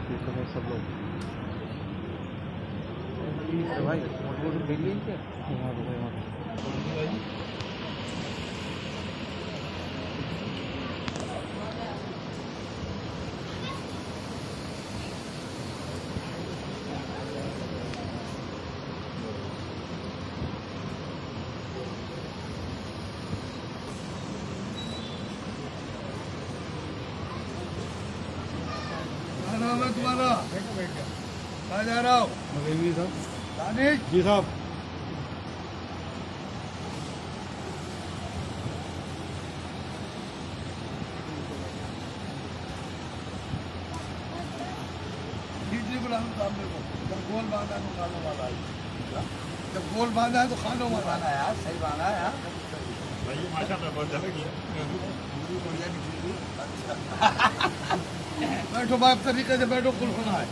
तो सब लोग भाई मोटर भेज लिए क्या नाम है तुम्हारा? कहाँ जा रहा हो? दानिश जी साहब। खींचने को लाऊं सामने को। जब गोल बांधा है तो खाने वाला है। जब गोल बांधा है तो खाने वाला है यार। सही बांधा है यार। भाई माशाल्लाह बहुत जगह किया। बैठो बाप तरीके से बैठो, कुल होना है।